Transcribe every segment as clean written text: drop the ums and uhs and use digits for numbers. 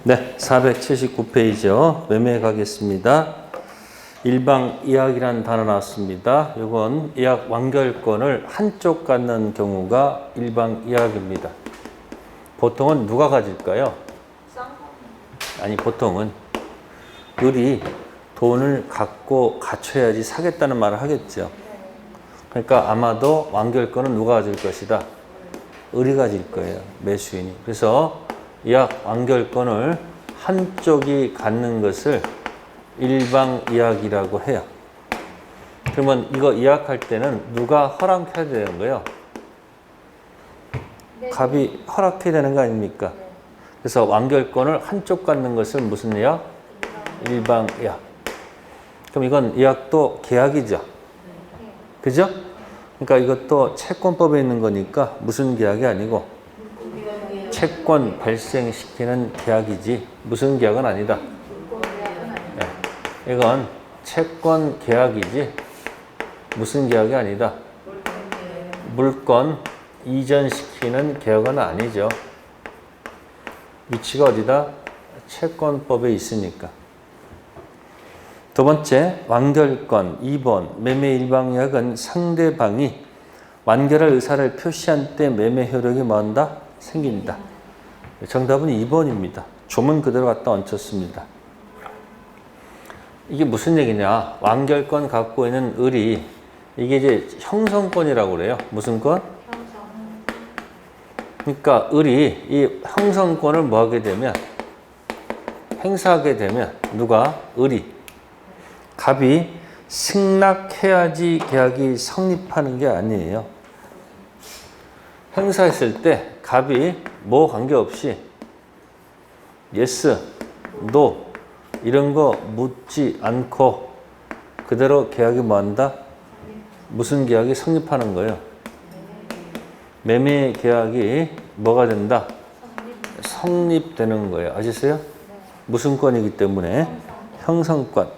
네, 479페이지요. 매매 가겠습니다. 일방이약이라는 단어 나왔습니다. 이건 이약 완결권을 한쪽 갖는 경우가 일방이약입니다. 보통은 누가 가질까요? 아니, 보통은 을이 돈을 갖고 갖춰야지 사겠다는 말을 하겠죠. 그러니까 아마도 완결권은 누가 가질 것이다? 을이 가질 거예요. 매수인이. 그래서 이약 완결권을 한쪽이 갖는 것을 일방이약이라고 해요. 그러면 이거 이약할 때는 누가 허락해야 되는 거예요? 갑이 허락해야 되는 거 아닙니까? 그래서 완결권을 한쪽 갖는 것을 무슨 이약? 일방이약. 그럼 이건 이약도 계약이죠. 그죠? 그러니까 이것도 채권법에 있는 거니까 무슨 계약이 아니고 채권 발생시키는 계약이지 무슨 계약은 아니다. 네. 이건 채권 계약이지 무슨 계약이 아니다. 물건 이전시키는 계약은 아니죠. 위치가 어디다? 채권법에 있으니까. 두 번째, 완결권 2번 매매 일방이약은 상대방이 완결할 의사를 표시한 때 매매 효력이 뭐한다? 생긴다. 정답은 2번입니다. 조문 그대로 갖다 얹혔습니다. 이게 무슨 얘기냐? 완결권 갖고 있는 을이 이게 이제 형성권이라고 그래요. 무슨 권? 그러니까 을이 이 형성권을 뭐 하게 되면 행사하게 되면 누가? 을이 갑이 승낙해야지 계약이 성립하는 게 아니에요. 행사했을 때 갑이 뭐 관계없이 yes, no 이런 거 묻지 않고 그대로 계약이 뭐 한다? 무슨 계약이 성립하는 거예요? 매매 계약이 뭐가 된다? 성립되는 거예요. 아시겠어요? 무슨 권이기 때문에? 형성권.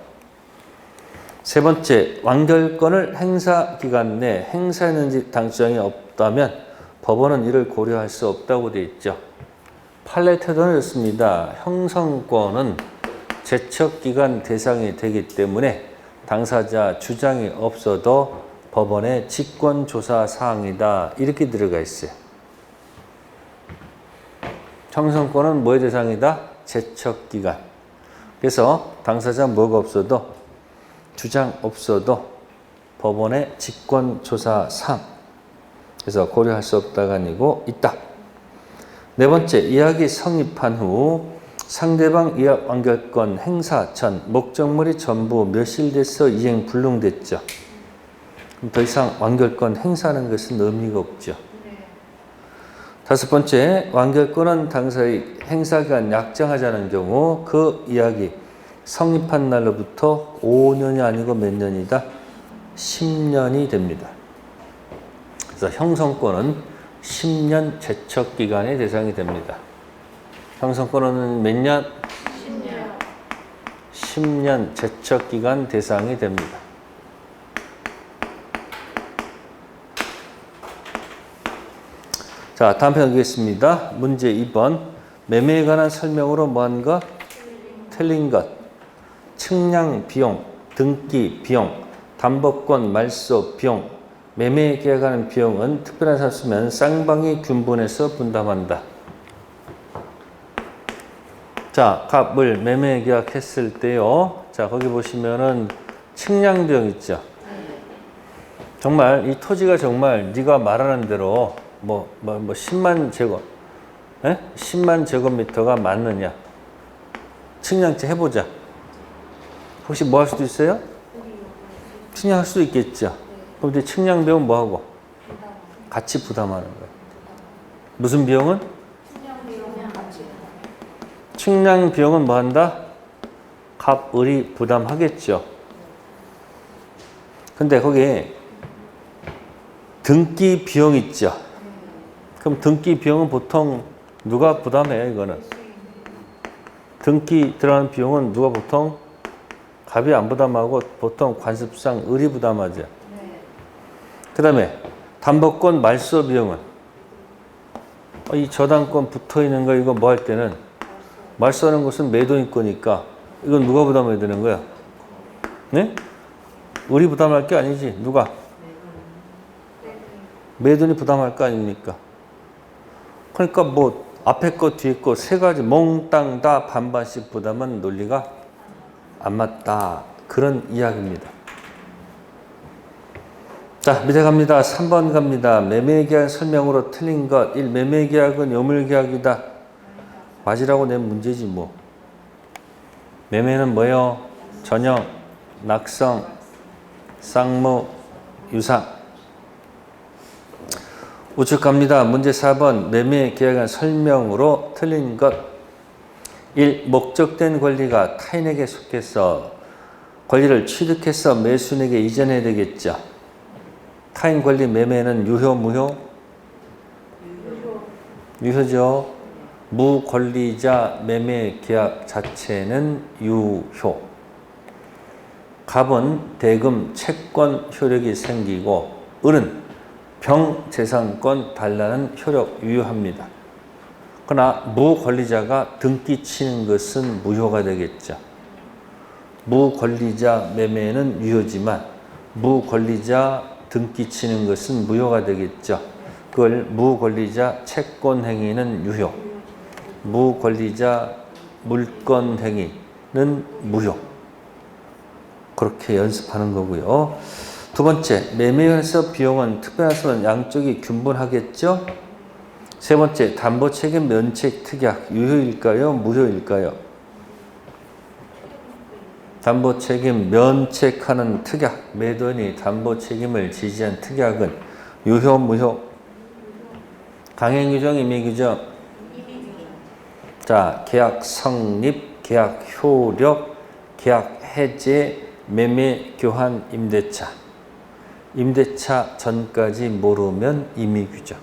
세 번째, 완결권을 행사 기간 내 행사했는지 당사장이 없다면 법원은 이를 고려할 수 없다고 되어 있죠. 판례 태도는 이렇습니다. 형성권은 제척기간 대상이 되기 때문에 당사자 주장이 없어도 법원의 직권조사 사항이다. 이렇게 들어가 있어요. 형성권은 뭐의 대상이다? 제척기간. 그래서 당사자 뭐가 없어도 주장 없어도 법원의 직권조사 사항. 그래서 고려할 수 없다가 아니고 있다. 네 번째, 이약이 성립한 후 상대방 이약 완결권 행사 전 목적물이 전부 멸실 돼서 이행 불능됐죠. 그럼 더 이상 완결권 행사하는 것은 의미가 없죠. 다섯 번째, 완결권은 당사의 행사기간 약정하자는 경우 그 이약이 성립한 날로부터 5년이 아니고 몇 년이다? 10년이 됩니다. 그래서 형성권은 10년 제척기간의 대상이 됩니다. 형성권은 몇 년? 10년 제척기간 대상이 됩니다. 자, 다음 편 보겠습니다. 문제 2번. 매매에 관한 설명으로 뭐한 것? 틀린 것. 측량 비용, 등기 비용, 담보권 말소 비용, 매매에 계약하는 비용은 특별한 사유 쓰면 쌍방이 균분해서 분담한다. 자, 값을 매매 계약했을 때요. 자, 거기 보시면은 측량 비용 있죠. 정말 이 토지가 정말 네가 말하는 대로 뭐 10만 제곱, 10만 제곱미터가 맞느냐? 측량치 해보자. 혹시 뭐 할 수도 있어요? 측량할 수도 있겠죠. 그럼 이제 측량 비용은 뭐 하고? 같이 부담하는 거예요. 무슨 비용은? 측량 비용은 뭐 한다? 갑을이 부담하겠죠. 근데 거기에 등기 비용 있죠. 그럼 등기 비용은 보통 누가 부담해요, 이거는? 등기 들어가는 비용은 누가 보통? 갑이 안 부담하고 보통 관습상 을이 부담하죠. 그 다음에 담보권 말소 비용은 이 저당권 붙어 있는 거 이거 뭐 할 때는 말소하는 것은 매도인 거니까 이건 누가 부담해야 되는 거야? 네? 우리 부담할 게 아니지. 누가? 매도인이 부담할 거 아닙니까? 그러니까 뭐 앞에 거 뒤에 거 세 가지 몽땅 다 반반씩 부담은 논리가 안 맞다. 그런 이야기입니다. 자, 밑에 갑니다. 3번 갑니다. 매매계약 설명으로 틀린 것. 1. 매매계약은 요물계약이다. 맞으라고 낸 문제지 뭐. 매매는 뭐예요? 전형, 낙성, 쌍무, 유상. 우측 갑니다. 문제 4번. 매매계약은 설명으로 틀린 것. 1. 목적된 권리가 타인에게 속해서 권리를 취득해서 매수인에게 이전해야 되겠죠. 타인 권리 매매는 유효, 무효? 유효죠. 무권리자 매매 계약 자체는 유효. 갑은 대금 채권 효력이 생기고 을은 병재산권 단란은 효력 유효합니다. 그러나 무권리자가 등기 치는 것은 무효가 되겠죠. 무권리자 매매는 유효지만 무권리자 등기 치는 것은 무효가 되겠죠. 그걸 무권리자 채권 행위는 유효, 무권리자 물권 행위는 무효. 그렇게 연습하는 거고요. 두 번째, 매매연서 비용은 특별한서는 양쪽이 균분하겠죠. 세 번째, 담보책임 면책 특약 유효일까요? 무효일까요? 담보책임 면책하는 특약, 매도인이 담보책임을 지지한 특약은 유효, 무효? 강행규정, 임의규정? 자, 계약 성립, 계약 효력, 계약 해제, 매매, 교환, 임대차. 임대차 전까지 모르면 임의규정.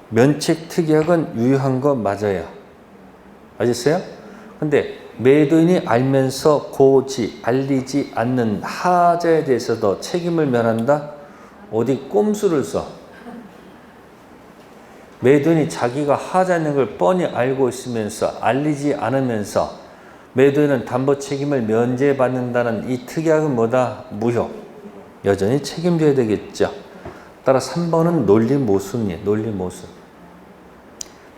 면책 특약은 유효한 거 맞아요. 아셨어요? 근데 매도인이 알면서 고지, 알리지 않는 하자에 대해서도 책임을 면한다? 어디 꼼수를 써. 매도인이 자기가 하자 있는 걸 뻔히 알고 있으면서 알리지 않으면서 매도인은 담보 책임을 면제받는다는 이 특약은 뭐다? 무효. 여전히 책임져야 되겠죠. 따라 3번은 논리 모순이에요. 논리 모순.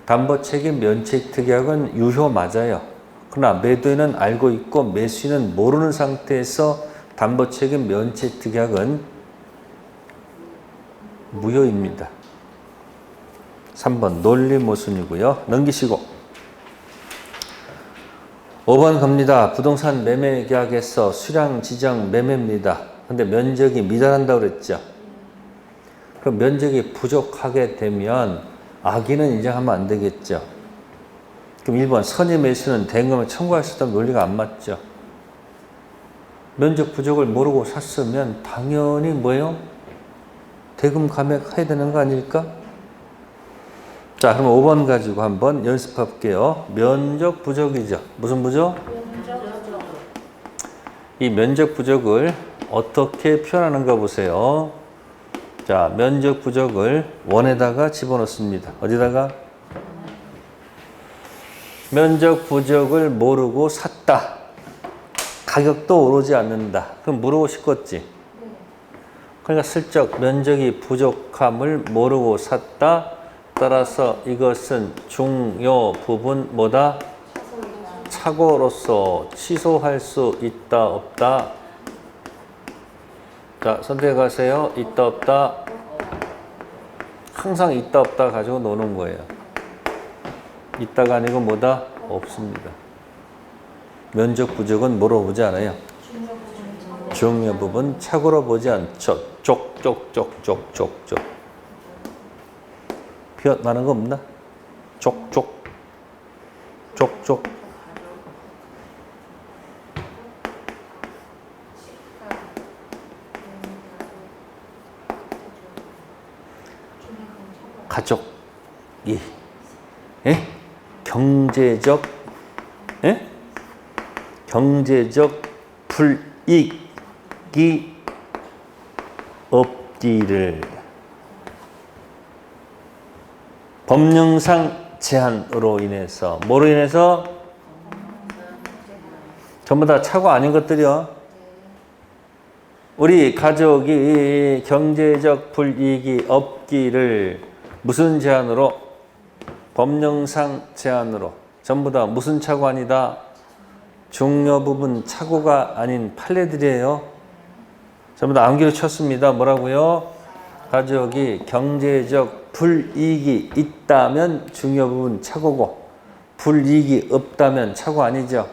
담보 책임 면책 특약은 유효 맞아요. 그러나 매도인은 알고 있고 매수인은 모르는 상태에서 담보 책임 면책 특약은 무효입니다. 3번 논리 모순이고요. 넘기시고 5번 갑니다. 부동산 매매 계약에서 수량 지정 매매입니다. 근데 면적이 미달한다고 그랬죠. 그럼 면적이 부족하게 되면 악의는 인정하면 안 되겠죠. 그럼 1번 선의 매수는 대금을 청구할 수 있다는 논리가 안 맞죠. 면적 부족을 모르고 샀으면 당연히 뭐예요? 대금 감액해야 되는 거 아닐까? 자, 그럼 5번 가지고 한번 연습해 볼게요. 면적 부족이죠. 무슨 부족? 이 면적 부족을 어떻게 표현하는가 보세요. 자, 면적 부족을 원에다가 집어넣습니다. 어디다가? 면적 부족을 모르고 샀다. 가격도 오르지 않는다. 그럼 모르고 싶겠지. 그러니까 슬쩍 면적이 부족함을 모르고 샀다. 따라서 이것은 중요 부분 뭐다? 착오로서 취소할 수 있다 없다? 자, 선택하세요. 있다 없다? 항상 있다 없다 가지고 노는 거예요. 있다가 아니고 뭐다? 없습니다. 면적 부족은 뭐로 보지 않아요? 중요 부분 착오로 보지 않죠. 쪽쪽쪽쪽쪽쪽. 표현하는 거 없나? 쪽쪽 쪽쪽. 가족이 예? 경제적 예? 경제적 불이익이 없기를 법령상 제한으로 인해서 뭐로 인해서? 전부 다 착오 아닌 것들이요. 우리 가족이 경제적 불이익이 없기를 무슨 제한으로? 법령상 제한으로. 전부 다 무슨 착오 아니다? 중요 부분 착오가 아닌 판례들이에요. 전부 다 암기로 쳤습니다. 뭐라고요? 가족이 경제적 불이익이 있다면 중요 부분 착오고 불이익이 없다면 착오 아니죠.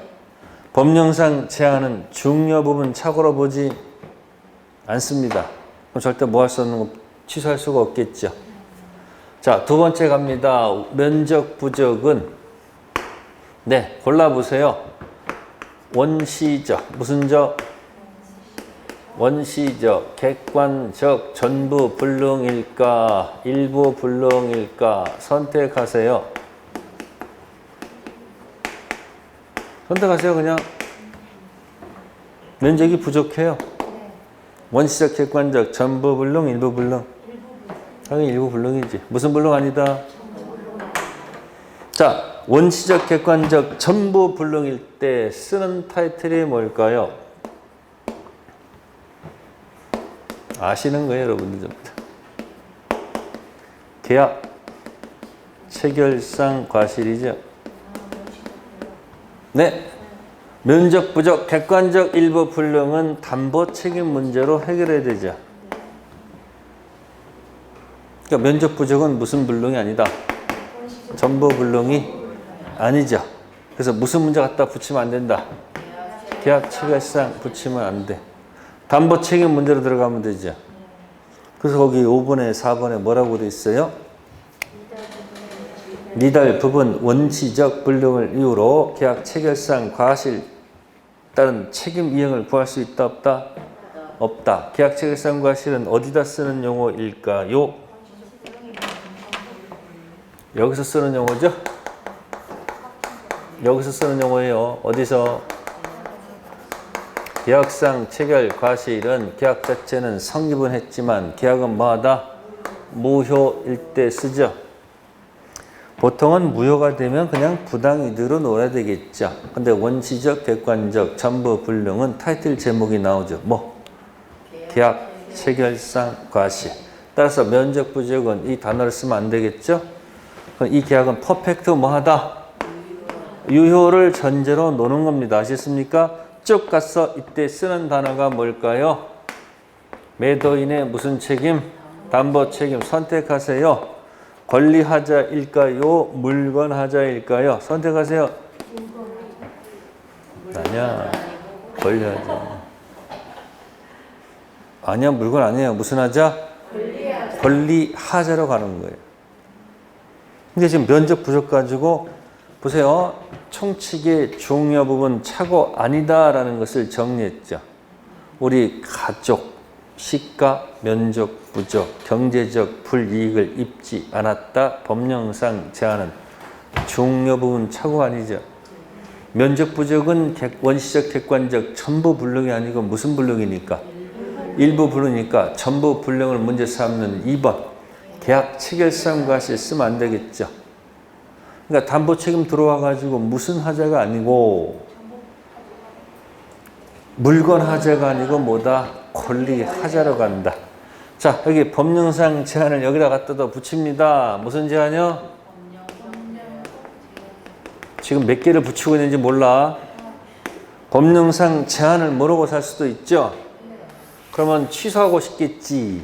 법령상 제한은 중요 부분 착오로 보지 않습니다. 그럼 절대 뭐 할 수 없는 거 취소할 수가 없겠죠. 자, 두 번째 갑니다. 면적 부족은 네, 골라보세요. 원시적, 무슨 적? 원시적, 객관적, 전부 불능일까, 일부 불능일까 선택하세요. 선택하세요. 그냥 면적이 부족해요. 원시적, 객관적, 전부 불능, 일부 불능. 당연히 일부 불능이지. 무슨 불능 아니다? 자, 원시적, 객관적, 전부 불능일 때 쓰는 타이틀이 뭘까요? 아시는 거예요, 여러분들 전부 다. 계약, 체결상 과실이죠. 네. 면적 부족, 객관적 일부 불능은 담보 책임 문제로 해결해야 되죠. 그러니까 면적 부족은 무슨 불능이 아니다. 전부 불능이 아니죠. 그래서 무슨 문제 갖다 붙이면 안 된다. 계약 체결상 붙이면 안 돼. 담보 책임 문제로 들어가면 되죠. 그래서 거기 5번에 4번에 뭐라고 돼 있어요? 미달 부분 원시적 불능을 이유로 계약 체결상 과실 따른 책임 이행을 구할 수 있다 없다? 없다. 계약 체결상 과실은 어디다 쓰는 용어일까요? 여기서 쓰는 용어죠? 여기서 쓰는 용어예요. 어디서? 계약상 체결 과실은 계약 자체는 성립은 했지만 계약은 뭐하다? 무효일 때 쓰죠. 보통은 무효가 되면 그냥 부당이득으로 놀아야 되겠죠. 근데 원시적, 객관적, 전부 불능은 타이틀 제목이 나오죠. 뭐? 계약 체결상 과실. 따라서 면적 부족은 이 단어를 쓰면 안 되겠죠. 그럼 이 계약은 퍼펙트 뭐하다? 유효를 전제로 노는 겁니다. 아시겠습니까? 쭉 가서 이때 쓰는 단어가 뭘까요? 매도인의 무슨 책임? 담보 책임 선택하세요. 권리하자일까요? 물건하자일까요? 선택하세요. 아니야. 권리하자. 아니야. 물건 아니에요. 무슨 하자? 권리하자로 가는 거예요. 근데 지금 면적 부족 가지고 보세요. 총칙의 중요 부분 착오 아니다라는 것을 정리했죠. 우리 가족, 시가, 면적 부족, 경제적 불이익을 입지 않았다. 법령상 제한은 중요 부분 착오 아니죠. 면적 부족은 원시적, 객관적, 전부 불능이 아니고 무슨 불능이니까? 일부 불능이니까 전부 불능을 문제 삼는 2번. 계약 체결상 과실 쓰면 안 되겠죠. 그러니까 담보 책임 들어와 가지고 무슨 하자가 아니고 물건 하자가 아니고 뭐다? 권리 하자로 간다. 자, 여기 법령상 제한을 여기다 갖다 붙입니다. 무슨 제한이요? 지금 몇 개를 붙이고 있는지 몰라. 법령상 제한을 모르고 살 수도 있죠. 그러면 취소하고 싶겠지.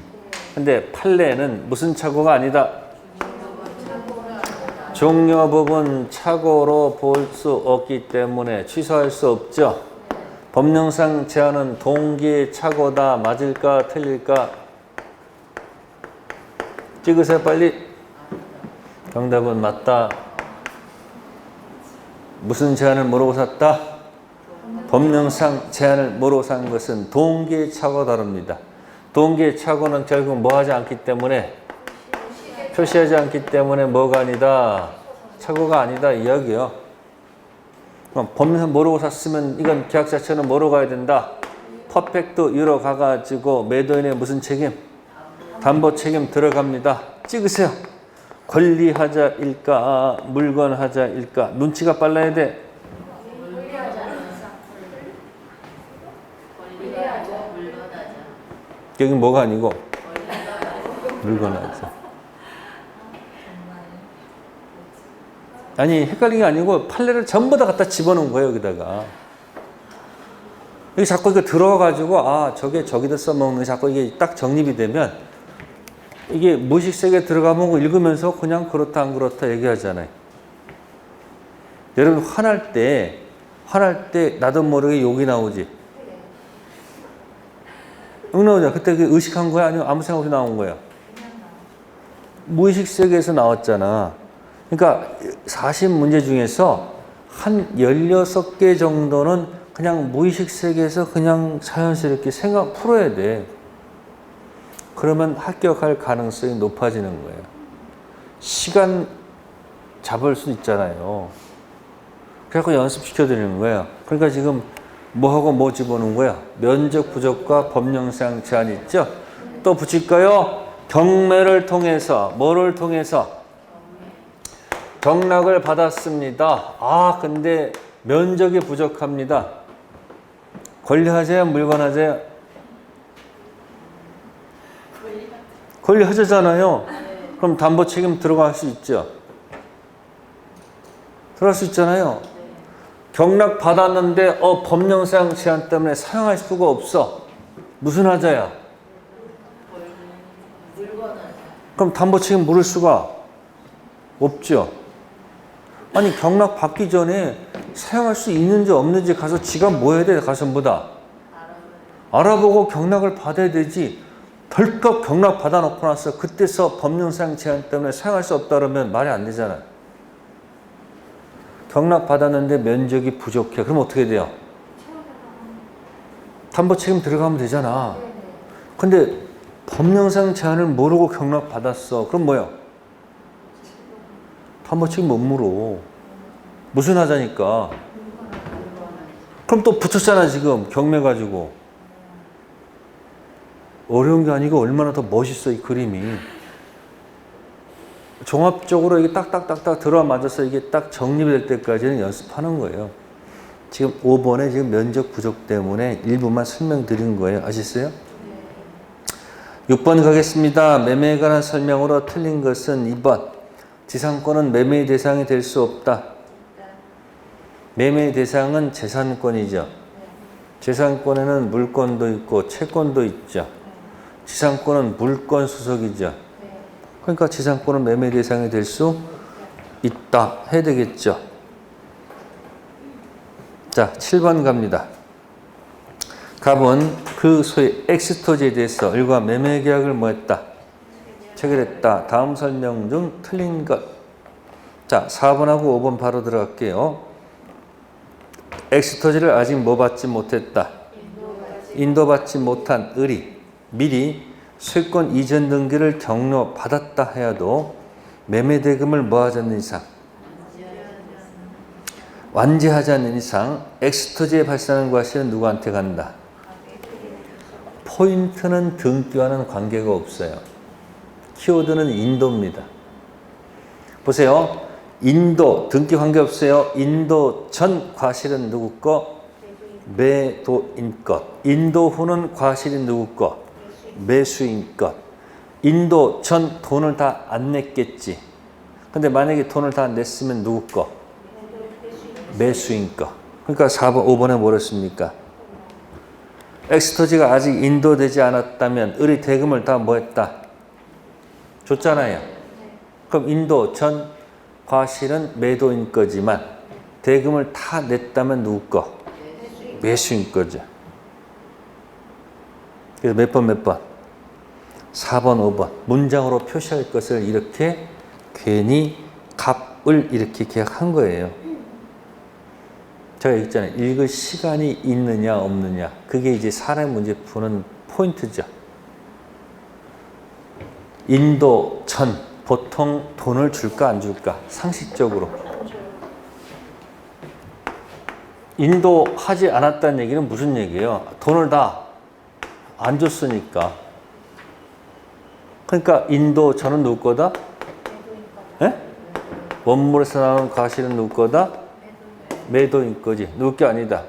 근데 판례는 무슨 착오가 아니다. 종료 부분 착오로 볼 수 없기 때문에 취소할 수 없죠. 법령상 제한은 동기의 착오다. 맞을까 틀릴까? 찍으세요 빨리. 정답은 맞다. 무슨 제한을 모르고 샀다? 법령상 제한을 모르고 산 것은 동기의 착오가 다릅니다. 동기의 착오는 결국 뭐 하지 않기 때문에 표시하지 않기 때문에 뭐가 아니다? 착오가 아니다 이야기요. 그럼 법령상 모르고 샀으면 이건 계약 자체는 뭐로 가야 된다? 퍼펙트 유로 가가지고 매도인의 무슨 책임? 담보 책임 들어갑니다. 찍으세요. 권리하자일까 물건하자일까? 눈치가 빨라야 돼. 여기 뭐가 아니고 물건하자. 아니 헷갈린 게 아니고 판례를 전부 다 갖다 집어넣은 거예요 여기다가. 여기 자꾸 이거 들어가가지고 아 저게 저기다 써먹는 게 자꾸 이게 딱 정립이 되면 이게 무의식세계에 들어가면 읽으면서 그냥 그렇다 안 그렇다 얘기하잖아요. 여러분 화날 때 나도 모르게 욕이 나오지. 응 나오잖아. 그때 그 의식한 거야 아니면 아무 생각 없이 나온 거야? 무의식 세계에서 나왔잖아. 그러니까 40문제 중에서 한 16개 정도는 그냥 무의식 세계에서 그냥 자연스럽게 생각 풀어야 돼. 그러면 합격할 가능성이 높아지는 거예요. 시간 잡을 수 있잖아요. 그래서 연습시켜 드리는 거예요. 그러니까 지금 뭐하고 뭐 집어넣은 거야? 면적 부족과 법령상 제한 있죠? 또 붙일까요? 경매를 통해서 뭐를 통해서? 경락을 받았습니다. 아 근데 면적이 부족합니다. 권리하자야 물건하자야? 권리하자잖아요. 그럼 담보 책임 들어갈 수 있죠? 들어갈 수 있잖아요. 경락 받았는데 법령상 제한 때문에 사용할 수가 없어. 무슨 하자야? 그럼 담보 책임 물을 수가 없죠. 아니 경락 받기 전에 사용할 수 있는지 없는지 가서 지가 뭐 해야 돼? 가서 뭐다? 알아보고 경락을 받아야 되지. 덜컥 경락 받아놓고 나서 그때서 법령상 제한 때문에 사용할 수 없다 그러면 말이 안 되잖아요. 경락 받았는데 면적이 부족해. 그럼 어떻게 돼요? 담보 책임 들어가면 되잖아. 근데 법령상 제한을 모르고 경락 받았어. 그럼 뭐야? 담보 책임 못 물어. 무슨 하자니까. 그럼 또 붙였잖아 지금 경매 가지고. 어려운 게 아니고 얼마나 더 멋있어 이 그림이. 종합적으로 이게 딱딱딱딱 들어맞아서 이게 딱 정립이 될 때까지는 연습하는 거예요. 지금 5번에 지금 면적 부족 때문에 일부만 설명드린 거예요. 아시겠어요? 6번 가겠습니다. 매매에 관한 설명으로 틀린 것은 2번. 지상권은 매매의 대상이 될 수 없다. 매매의 대상은 재산권이죠. 재산권에는 물권도 있고 채권도 있죠. 지상권은 물권 수속이죠. 그러니까 지상권은 매매 대상이 될 수 있다 해야 되겠죠. 자, 7번 갑니다. 갑은 그 소위 엑스토지에 대해서 일과 매매 계약을 뭐 했다? 체결했다. 다음 설명 중 틀린 것. 자, 4번하고 5번 바로 들어갈게요. 엑스토지를 아직 뭐 받지 못했다? 인도받지 못한 을이 미리 세권 이전 등기를 경로 받았다 해야도 매매 대금을 뭐 하지 않는 이상 완제하지 않는 이상 엑스토지에 발생하는 과실은 누구한테 간다? 포인트는 등기와는 관계가 없어요. 키워드는 인도입니다. 보세요. 인도 등기 관계없어요. 인도 전 과실은 누구 거? 매도인 것. 인도 후는 과실이 누구 거? 매수인 것. 인도 전 돈을 다 안 냈겠지. 근데 만약에 돈을 다 냈으면 누구 거? 매수인 거. 그러니까 4번, 5번에 뭐랬습니까? 엑스토지가 아직 인도되지 않았다면 을이 대금을 다 뭐 했다? 줬잖아요. 그럼 인도 전 과실은 매도인 거지만 대금을 다 냈다면 누구 거? 매수인 거죠. 그래서 몇 번? 4번, 5번. 문장으로 표시할 것을 이렇게 괜히 값을 이렇게 계약한 거예요. 제가 얘기했잖아요. 읽을 시간이 있느냐 없느냐. 그게 이제 사람 문제 푸는 포인트죠. 인도 전 보통 돈을 줄까 안 줄까? 상식적으로. 인도하지 않았다는 얘기는 무슨 얘기예요? 돈을 다 안 줬으니까. 그러니까 인도 저는 누구 거다? 원물에서 나오는 과실은 누구 거다? 매도인 거지. 누구 게 아니다.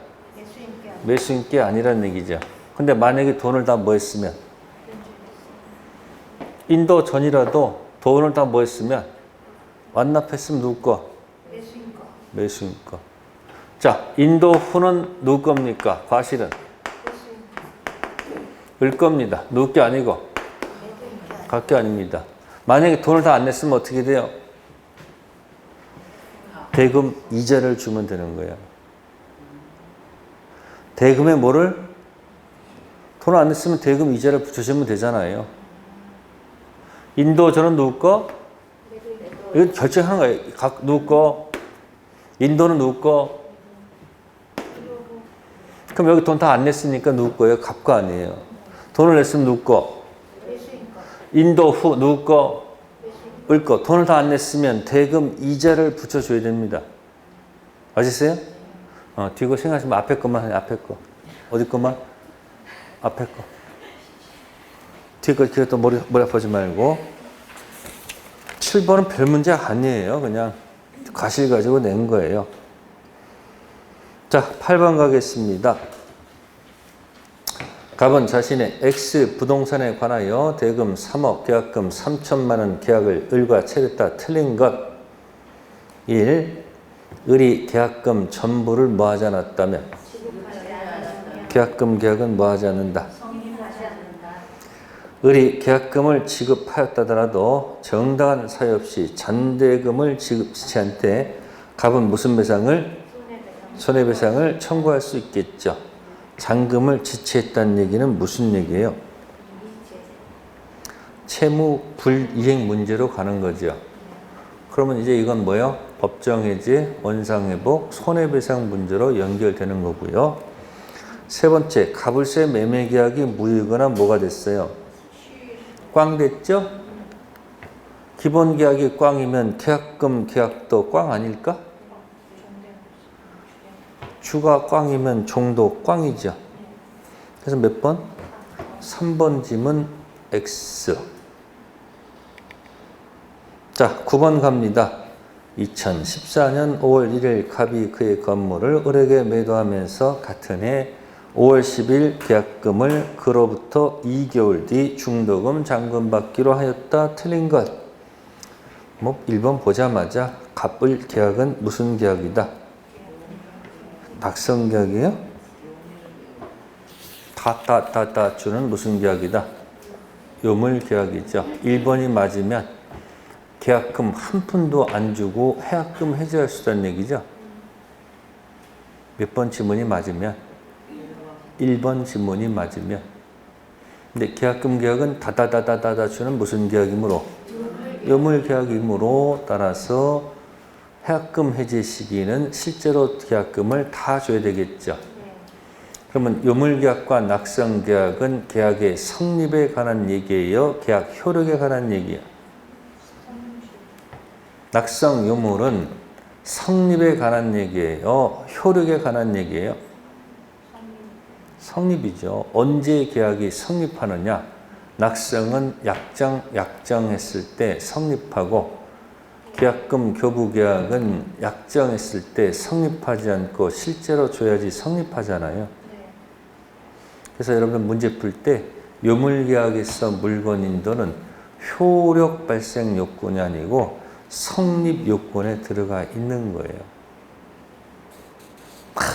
매수인 게 아니라는 얘기죠. 근데 만약에 돈을 다 뭐 했으면 인도 전이라도 돈을 다 뭐 했으면 완납했으면 누구 거? 매수인 거. 자, 인도 후는 누구 겁니까? 과실은? 을 겁니다. 누구 게 아니고? 각 게 아닙니다. 만약에 돈을 다 안 냈으면 어떻게 돼요? 대금 이자를 주면 되는 거예요. 대금에 뭐를? 돈을 안 냈으면 대금 이자를 붙여주면 되잖아요. 인도 저는 누구 거? 이거 결정하는 거예요. 누구 거? 인도는 누구 거? 그럼 여기 돈 다 안 냈으니까 누구 거예요? 값 거 아니에요. 돈을 냈으면 누구 거? 인도 후 누구 거? 을 거. 돈을 다 안 냈으면 대금 이자를 붙여줘야 됩니다. 아시겠어요? 뒤거 생각하시면 앞에 것만 해요. 앞에 거. 어디 것만? 앞에 거. 뒤에 거 또 머리 아프지 말고. 7번은 별 문제 아니에요. 그냥 과실 가지고 낸 거예요. 자, 8번 가겠습니다. 갑은 자신의 X 부동산에 관하여 대금 3억, 계약금 3천만 원 계약을 을과 체했다. 틀린 것. 1. 을이 계약금 전부를 뭐하지 않았다면 계약은 뭐하지 않는다. 을이 계약금을 지급하였다더라도 정당한 사유 없이 잔대금을 지급치 않되 갑은 무슨 배상을? 손해배상을 청구할 수 있겠죠. 잔금을 지체했다는 얘기는 무슨 얘기예요? 채무 불이행 문제로 가는 거죠. 그러면 이제 이건 뭐예요? 법정해지, 원상회복, 손해배상 문제로 연결되는 거고요. 세 번째, 가불세 매매계약이 무효거나 뭐가 됐어요? 꽝 됐죠? 기본계약이 꽝이면 계약금 계약도 꽝 아닐까? 주가 꽝이면 종도 꽝이죠. 그래서 몇 번? 3번 짐은 X. 자, 9번 갑니다. 2014년 5월 1일 갑이 그의 건물을 을에게 매도하면서 같은 해 5월 10일 계약금을 그로부터 2개월 뒤 중도금 잔금 받기로 하였다. 틀린 것. 뭐 1번 보자마자 갑을 계약은 무슨 계약이다? 낙성 계약이에요? 주는 무슨 계약이다? 요물 계약이죠. 1번이 맞으면 계약금 한 푼도 안 주고 해약금 해지할 수 있다는 얘기죠. 몇 번 지문이 맞으면? 1번 지문이 맞으면. 근데 계약금 계약은 다다다다다 주는 무슨 계약이므로? 요물 계약이므로 따라서 해약금 해지 시기는 실제로 계약금을 다 줘야 되겠죠. 그러면 요물계약과 낙성계약은 계약의 성립에 관한 얘기예요? 계약 효력에 관한 얘기예요? 낙성 요물은 성립에 관한 얘기예요? 효력에 관한 얘기예요? 성립이죠. 언제 계약이 성립하느냐? 낙성은 약정했을 때 성립하고 계약금 교부계약은 약정했을 때 성립하지 않고 실제로 줘야지 성립하잖아요. 그래서 여러분 문제 풀 때 요물계약에서 물건 인도는 효력 발생 요건이 아니고 성립 요건에 들어가 있는 거예요.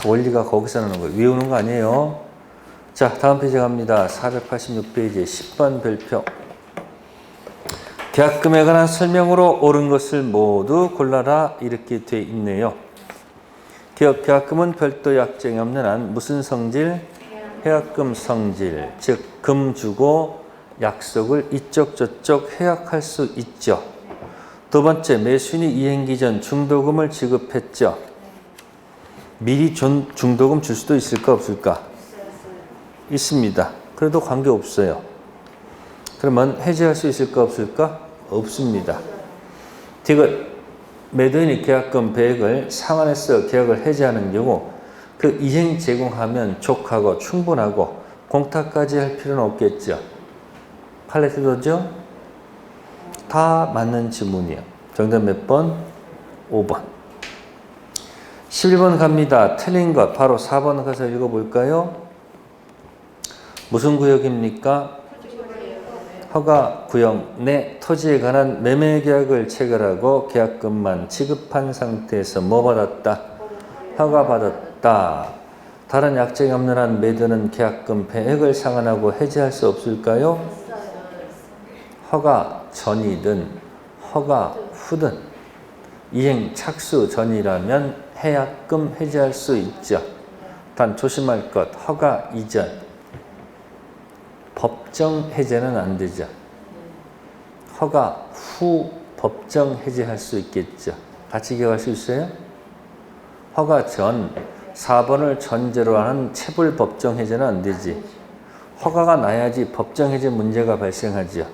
원리가 거기서 나오는 거예요. 외우는 거 아니에요. 자, 다음 페이지 갑니다. 486페이지 10번 별표. 계약금에 관한 설명으로 옳은 것을 모두 골라라 이렇게 되어 있네요. 계약금은 별도 약정이 없는 한 무슨 성질? 해약금 성질. 즉 금 주고 약속을 이쪽 저쪽 해약할 수 있죠. 두 번째, 매수인이 이행기 전 중도금을 지급했죠. 미리 중도금 줄 수도 있을까 없을까? 있습니다. 그래도 관계없어요. 그러면 해지할 수 있을까 없을까? 없습니다. 디귿, 매도인이 계약금 100을 상환해서 계약을 해지하는 경우 그 이행 제공하면 족하고 충분하고 공탁까지 할 필요는 없겠죠. 팔레트도죠? 다 맞는 지문이에요. 정답 몇 번? 5번. 11번 갑니다. 틀린 것 바로 4번 가서 읽어볼까요? 무슨 구역입니까? 허가 구역 내 토지에 관한 매매 계약을 체결하고 계약금만 지급한 상태에서 뭐 받았다? 허가 받았다. 다른 약정이 없는 한 매도는 계약금 배액을 상환하고 해지할 수 없을까요? 허가 전이든 허가 후든 이행 착수 전이라면 해약금 해지할 수 있죠. 단 조심할 것 허가 이전 법정 해제는 안 되죠. 허가 후 법정 해제할 수 있겠죠. 같이 기억할 수 있어요? 허가 전 4번을 전제로 하는 체불 법정 해제는 안 되지. 허가가 나야지 법정 해제 문제가 발생하죠.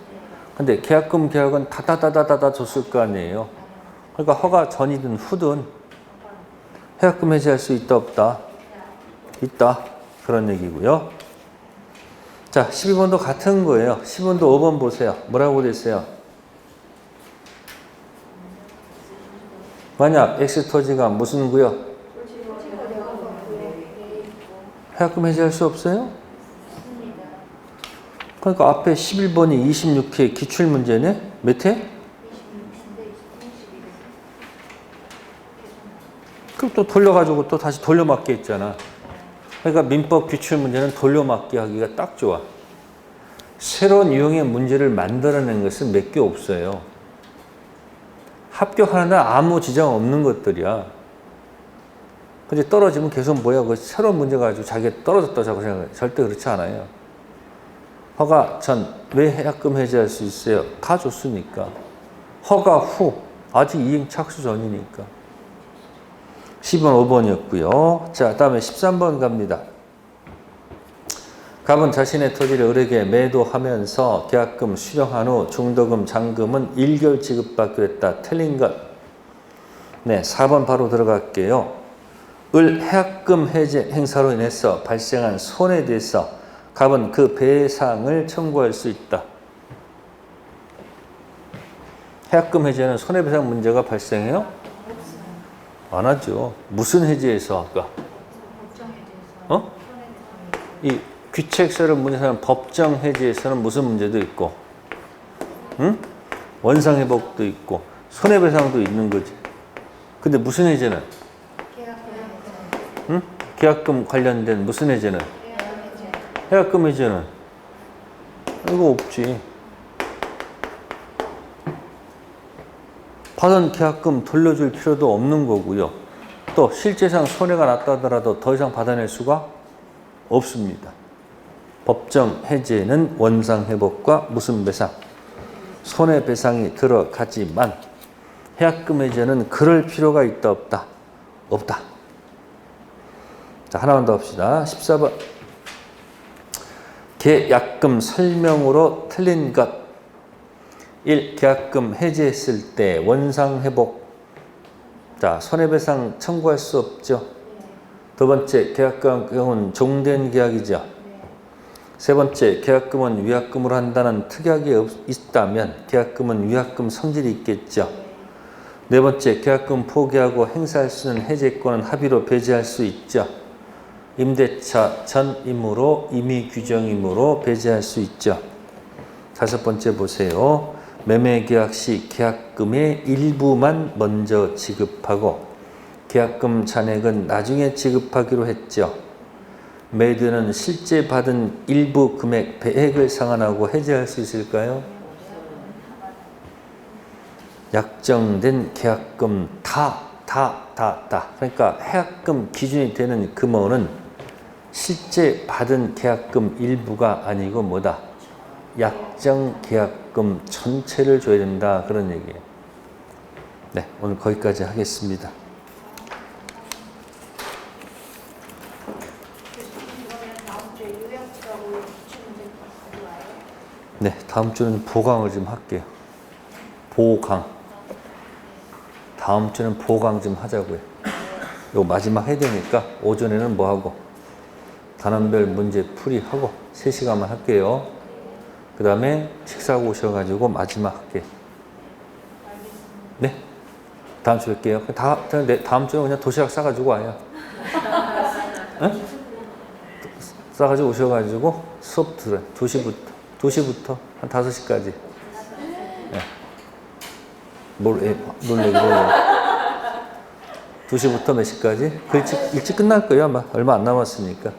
근데 계약금 계약은 다다다다다 줬을 거 아니에요. 그러니까 허가 전이든 후든 해약금 해제할 수 있다 없다? 있다. 그런 얘기고요. 자, 12번도 같은 거예요. 12번도 5번 보세요. 뭐라고 됐어요? 만약 X 토지가 무슨 구역? 해약금 해제할 수 없어요? 그러니까 앞에 11번이 26회 기출문제네? 몇 회? 그럼 또 돌려가지고 또 다시 돌려막기 했잖아. 그러니까 민법 기출문제는 돌려막기 하기가 딱 좋아. 새로운 유형의 문제를 만들어낸 것은 몇 개 없어요. 합격하는데 아무 지장 없는 것들이야. 근데 떨어지면 계속 뭐야? 그 새로운 문제 가지고 자기가 떨어졌다고 생각해. 절대 그렇지 않아요. 허가 전 왜 해약금 해제할 수 있어요? 다 줬으니까. 허가 후 아직 이행 착수 전이니까. 10번 5번이었고요. 자, 다음에 13번 갑니다. 갑은 자신의 토지를 을에게 매도하면서 계약금 수령한 후 중도금, 잔금은 일결 지급받기로 했다. 틀린 것. 네, 4번 바로 들어갈게요. 을 해약금 해제 행사로 인해서 발생한 손해에 대해서 갑은 그 배상을 청구할 수 있다. 해약금 해제는 손해배상 문제가 발생해요? 안 하죠. 무슨 해제에서 아까? 이 귀책서를 문제사는 법정 해제에서는 무슨 문제도 있고, 응? 원상회복도 있고, 손해배상도 있는 거지. 근데 무슨 해제는? 응? 계약금 관련된 무슨 해제는? 해약금 해제는? 이거 없지. 받은 계약금 돌려줄 필요도 없는 거고요. 또 실제상 손해가 났다 하더라도 더 이상 받아낼 수가 없습니다. 법정 해제는 원상회복과 무슨 배상? 손해배상이 들어가지만 해약금 해제는 그럴 필요가 있다 없다? 없다. 자, 하나만 더 합시다. 14번. 계약금 설명으로 틀린 것. 1. 계약금 해제했을 때 원상회복. 자, 손해배상 청구할 수 없죠. 두 번째, 계약금은 종된 계약이죠. 세 번째, 계약금은 위약금으로 한다는 특약이 있다면 계약금은 위약금 성질이 있겠죠. 네 번째, 계약금 포기하고 행사할 수 있는 해제권은 합의로 배제할 수 있죠. 임대차 전임으로 임의 규정임으로 배제할 수 있죠. 다섯 번째 보세요. 매매계약 시 계약금의 일부만 먼저 지급하고 계약금 잔액은 나중에 지급하기로 했죠. 매도는 실제 받은 일부 금액 배액을 상환하고 해제할 수 있을까요? 약정된 계약금 다. 그러니까 해약금 기준이 되는 금원은 실제 받은 계약금 일부가 아니고 뭐다? 약정 계약금 전체를 줘야 된다. 그런 얘기예요. 네, 오늘 거기까지 하겠습니다. 네, 다음 주는 보강을 좀 할게요. 보강. 다음 주는 보강 좀 하자고요. 요 마지막 해야 되니까 오전에는 뭐 하고 단원별 문제 풀이하고 3시간만 할게요. 그 다음에 식사하고 오셔가지고 마지막 할게요. 네? 다음 주에 뵐게요. 다음 주에 그냥 도시락 싸가지고 와요. 응? 싸가지고 오셔가지고 수업 들어요. 2시부터 한 5시까지. 네. 뭘 얘기를 해요. 2시부터 몇 시까지? 그 일찍 끝날 거예요, 아마. 얼마 안 남았으니까.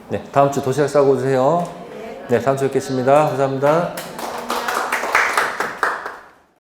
네, 다음 주 도시락 싸고 오세요. 네, 다음 주에 뵙겠습니다. 감사합니다.